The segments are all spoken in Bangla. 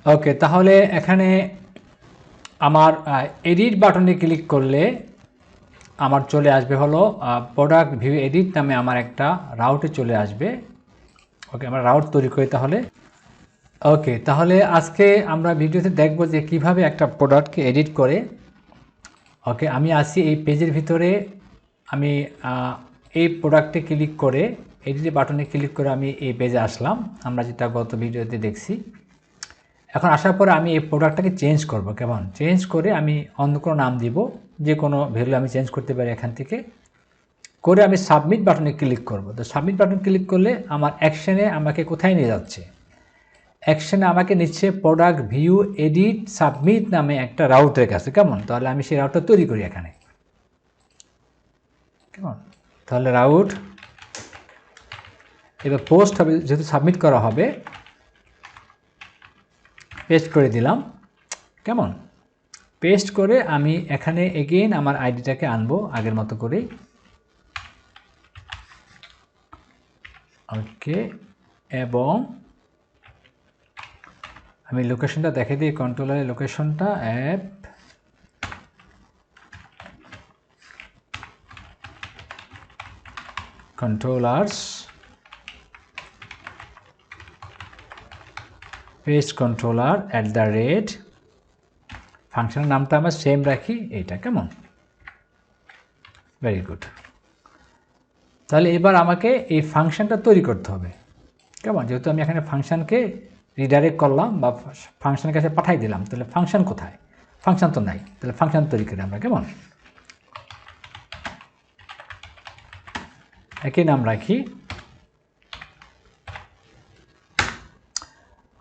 ওকে, তাহলে এখানে আমার এডিট বাটনে ক্লিক করলে আমার চলে আসবে হলো প্রোডাক্ট ভিউ এডিট নামে আমার একটা রাউটে চলে আসবে। ওকে, আমরা রাউট তৈরি করি তাহলে। ওকে, তাহলে আজকে আমরা ভিডিওতে দেখব যে কিভাবে একটা প্রোডাক্টকে এডিট করে। ওকে, আমি আসি এই পেজের ভিতরে, আমি এই প্রোডাক্টে ক্লিক করে এডিট বাটনে ক্লিক করে আমি এই পেজে আসলাম, আমরা যেটা গত ভিডিওতে দেখছি। এখন আসার পরে আমি এই প্রোডাক্টটাকে চেঞ্জ করব। কেমন? চেঞ্জ করে আমি অন্য কোনো নাম দিব, যে কোনো ভ্যালু আমি চেঞ্জ করতে পারি এখান থেকে। করে আমি সাবমিট বাটনে ক্লিক করব। তো সাবমিট বাটনে ক্লিক করলে আমার অ্যাকশনে আমাকে কোথায় নিয়ে যাচ্ছে? অ্যাকশনে আমাকে নিচ্ছে প্রোডাক্ট ভিউ এডিট সাবমিট নামে একটা রাউটের কাছে। কেমন? তাহলে আমি সেই রাউটটা তৈরি করি এখানে। কেমন? তাহলে রাউট, এবার পোস্ট হবে, যেহেতু সাবমিট করা হবে, পেস্ট করে দিলাম। কেমন? পেস্ট করে আমি এখানে এগেইন আমার আইডিটাকে আনবো আগের মতো করেই। ওকে, এবং আমি লোকেশনটা দেখে দিই, কন্ট্রোলারের লোকেশনটা অ্যাপ কন্ট্রোলার্স পেজ কন্ট্রোলার @ ফাংশনের নামটা আমরা সেম রাখি, এইটা। কেমন? Very good. তাহলে এবার আমাকে এই ফাংশনটা তৈরি করতে হবে। কেমন? যেহেতু আমি এখানে ফাংশনকে রিডাইরেক্ট করলাম বা ফাংশনের কাছে পাঠাই দিলাম, তাহলে ফাংশন কোথায়? ফাংশন তো নাই, তাহলে ফাংশন তৈরি করি আমরা। কেমন? একই নাম রাখি।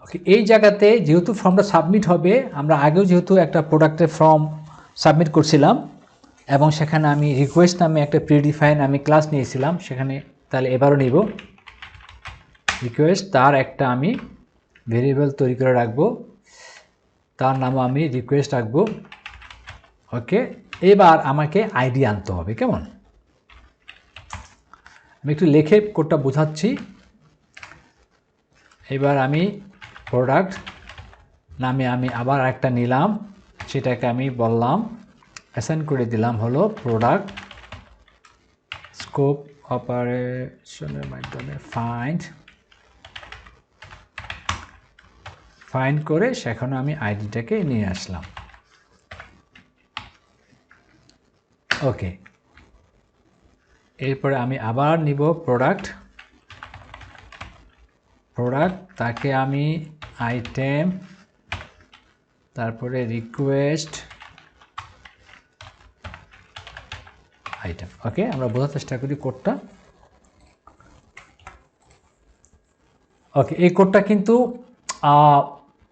ওকে, এই জায়গাতে যেহেতু ফর্মটা সাবমিট হবে, আমরা আগেও যেহেতু একটা প্রোডাক্টের ফর্ম সাবমিট করছিলাম এবং সেখানে আমি রিকোয়েস্ট নামে একটা প্রিডিফাইন আমি ক্লাস নিয়েছিলাম সেখানে, তাহলে এবারও নিব রিকোয়েস্ট, তার একটা আমি ভেরিয়েবল তৈরি করে রাখবো, তার নামও আমি রিকোয়েস্ট রাখবো। ওকে, এবার আমাকে আইডি আনতে হবে। কেমন? আমি একটু লিখে কোডটা বোঝাচ্ছি। এবার আমি প্রোডাক্ট নামে আমি আবার একটা নিলাম, সেটাকে আমি বললাম, অ্যাসাইন করে দিলাম হলো প্রোডাক্ট, স্কোপ অপারেশনের মাধ্যমে ফাইন্ড করে সেখানে আমি আইডিটাকে নিয়ে আসলাম। ওকে, এরপরে আমি আবার নিব প্রোডাক্ট, তাকে আমি আইটেম, তারপরে রিকোয়েস্ট আইটেম। ওকে, আমরা বোঝার চেষ্টা করি কোডটা। ওকে, এই কোডটা কিন্তু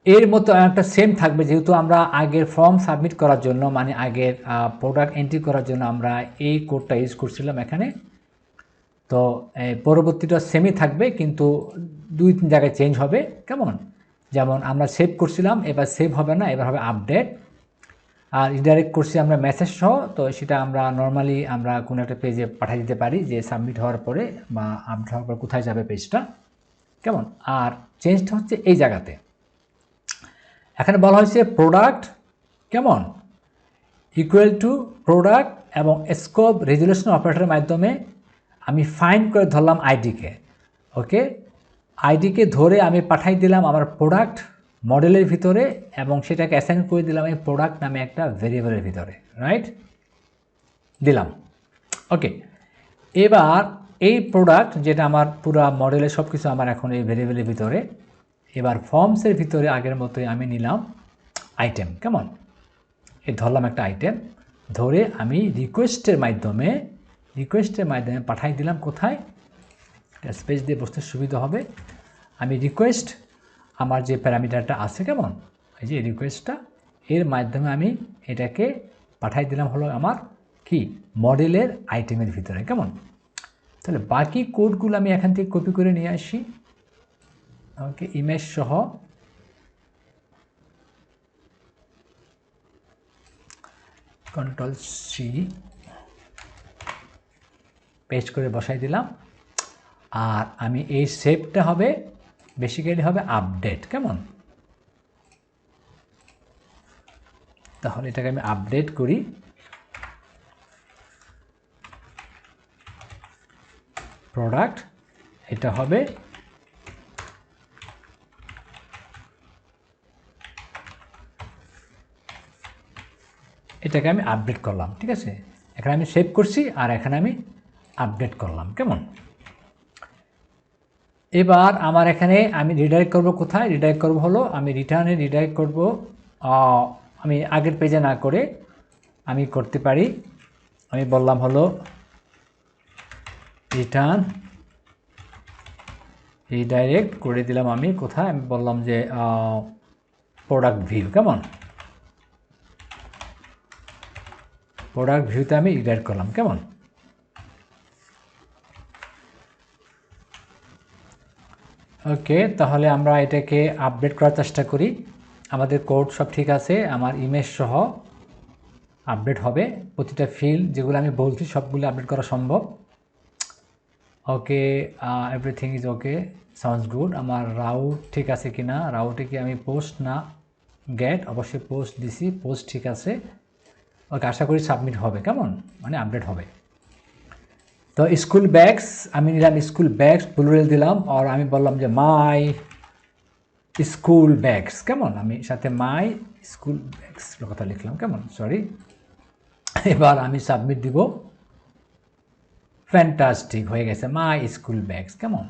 এর মতো একটা সেম থাকবে, যেহেতু আমরা আগের ফর্ম সাবমিট করার জন্য, মানে আগের প্রোডাক্ট এন্ট্রি করার জন্য আমরা এই কোডটা ইউজ করছিলাম এখানে। তো পরবর্তীটা সেমই থাকবে, কিন্তু 2-3 জায়গায় চেঞ্জ হবে। কেমন? যেমন আমরা সেভ করছিলাম, এবার সেভ হবে না, এবার হবে আপডেট। আর রিডাইরেক্ট করছি আমরা মেসেজ সহ, তো সেটা আমরা নর্মালি আমরা কোনো একটা পেজে পাঠিয়ে দিতে পারি যে সাবমিট হওয়ার পরে বা আপডেট হওয়ার পর কোথায় যাবে পেজটা। কেমন? আর চেঞ্জটা হচ্ছে এই জায়গাতে, এখানে বলা হয়েছে প্রোডাক্ট, কেমন, ইকুয়াল টু প্রোডাক্ট এবং স্কোপ রেজুলেশন অপারেটরের মাধ্যমে আমি ফাইন্ড করে ধরলাম আইডিকে। ওকে, আইডিকে ধরে আমি পাঠাই দিলাম আমার প্রোডাক্ট মডেলের ভিতরে এবং সেটাকে অ্যাসাইন করে দিলাম এই প্রোডাক্ট নামে একটা ভেরিয়েবলের ভিতরে। রাইট? দিলাম। ওকে, এবার এই প্রোডাক্ট যেটা আমার পুরো মডেলের সব কিছু আমার এখন এই ভেরিয়েবলের ভিতরে, এবার ফর্মসের ভিতরে আগের মতোই আমি নিলাম আইটেম। কেমন? এই ধরলাম একটা আইটেম, ধরে আমি রিকোয়েস্টের মাধ্যমে পাঠাই দিলাম কোথায়, স্পেস দিয়ে বসতে সুবিধা হবে। আমি রিকোয়েস্ট, আমার যে প্যারামিটারটা আছে, কেমন, এই যে রিকোয়েস্টটা, এর মাধ্যমে আমি এটাকে পাঠাই দিলাম হলো আমার কি মডেলের আইটেমের ভিতরে। কেমন? তাহলে বাকি কোডগুলো আমি এখান থেকে কপি করে নিয়ে আসি। ওকে, ইমেজ সহ Ctrl+C পেস্ট করে বসাই দিলাম। আর আমি এই সেভটা হবে বেসিক্যালি হবে আপডেট। কেমন? তাহলে এটাকে আমি আপডেট করি, প্রোডাক্ট এটা হবে এটাকে আমি আপডেট করলাম। ঠিক আছে, এখানে আমি সেভ করছি আর এখানে আমি আপডেট করলাম। কেমন? এবার আমার এখানে আমি রিডাইরেক্ট করব কোথায়? রিডাইরেক্ট করব হলো আমি রিটার্নে রিডাইরেক্ট করব। আমি আগের পেজে না করে আমি করতে পারি, আমি বললাম হলো রিটার্ন রিডাইরেক্ট করে দিলাম। আমি কোথায়? আমি বললাম যে প্রোডাক্ট ভিউ। কেমন? প্রোডাক্ট ভিউতে আমি রিডাইরেক্ট করলাম। কেমন? ওকে, তাহলে আমরা এটাকে আপডেট করার চেষ্টা করি। আমাদের কোড সব ঠিক আছে, আমার ইমেজ সহ আপডেট হবে। প্রতিটা ফিল্ড যেগুলো আমি বলছি সবগুলো আপডেট করা সম্ভব। Okay, everything is okay, sounds good. আমার রাউট ঠিক আছে কিনা, রাউটে কি আমি পোস্ট না গেট? অবশ্যই পোস্ট দিছি, পোস্ট ঠিক আছে। ওকে, আশা করি সাবমিট হবে। কেমন? মানে আপডেট হবে। তো স্কুল ব্যাগস আমি নিলাম, স্কুল ব্যাগস প্লুরাল দিলাম, আর আমি বললাম যে মাই স্কুল ব্যাগস। কেমন? আমি সাথে মাই স্কুল ব্যাগস কথা লিখলাম। কেমন? সরি। এবার আমি সাবমিট দিব। ফ্যান্টাস্টিক, হয়ে গেছে মাই স্কুল ব্যাগস। কেমন?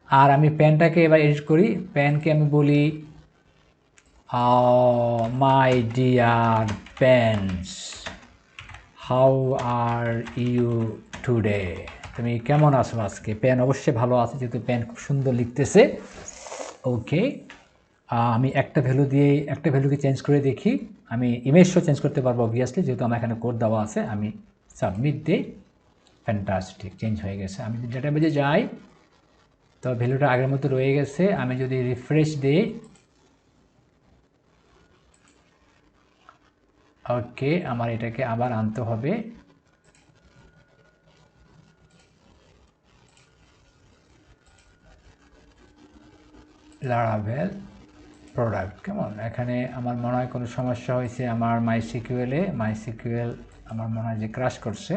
আর আমি পেনটাকে এবার এডিট করি। পেনকে আমি বলি my dear pens, how are you today? তুমি কেমন আছো আজকে? পেন অবশ্যই ভালো আছে, যেহেতু পেন খুব সুন্দর লিখতেছে। ওকে, আমি একটা ভ্যালুকে চেঞ্জ করে দেখি। আমি ইমেজও চেঞ্জ করতে পারবো অবভিয়াসলি, যেহেতু আমার এখানে কোড দেওয়া আছে। আমি সাবমিট দিই। ফ্যান্টাস্টিক, চেঞ্জ হয়ে গেছে। আমি যদি ডেটাবেজে যাই তো ভ্যালুটা আগের মতো রয়ে গেছে। আমি যদি রিফ্রেশ দিই, ওকে, আমার এটাকে আবার আনতে হবে। Laravel product. কেমন? এখানে আমার মনে হয় কোনো সমস্যা হয়েছে আমার মাইসিকিউএল আমার মনে হয় যে ক্রাশ করছে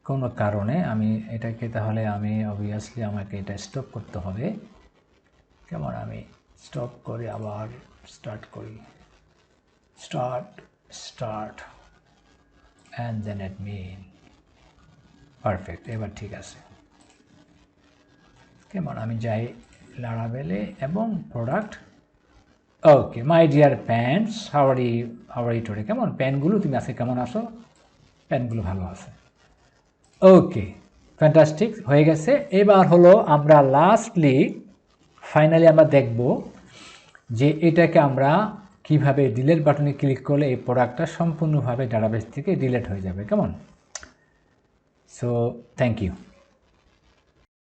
কোনো কারণে। আমি এটাকে তাহলে আমি অবভিয়াসলি আমাকে এটা স্টপ করতে হবে। কেমন? আমি স্টপ করে আবার স্টার্ট করি, start and then admin. Perfect, এবার ঠিক আছে। কেমন? আমি যাই লারাভেলে এবং product. Okay, my dear pants, how are you today? কেমন? প্যান্টগুলো তুমি আজকে কেমন আসো? প্যান্টগুলো ভালো আছে। ওকে, ফ্যান্টাস্টিক, হয়ে গেছে। এবার হলো আমরা ফাইনালি আমরা দেখব যে এটাকে আমরা কিভাবে ডিলিট বাটনে ক্লিক করলে এই প্রোডাক্টটা সম্পূর্ণভাবে ডাটাবেস থেকে ডিলিট হয়ে যাবে। কেমন? So thank you.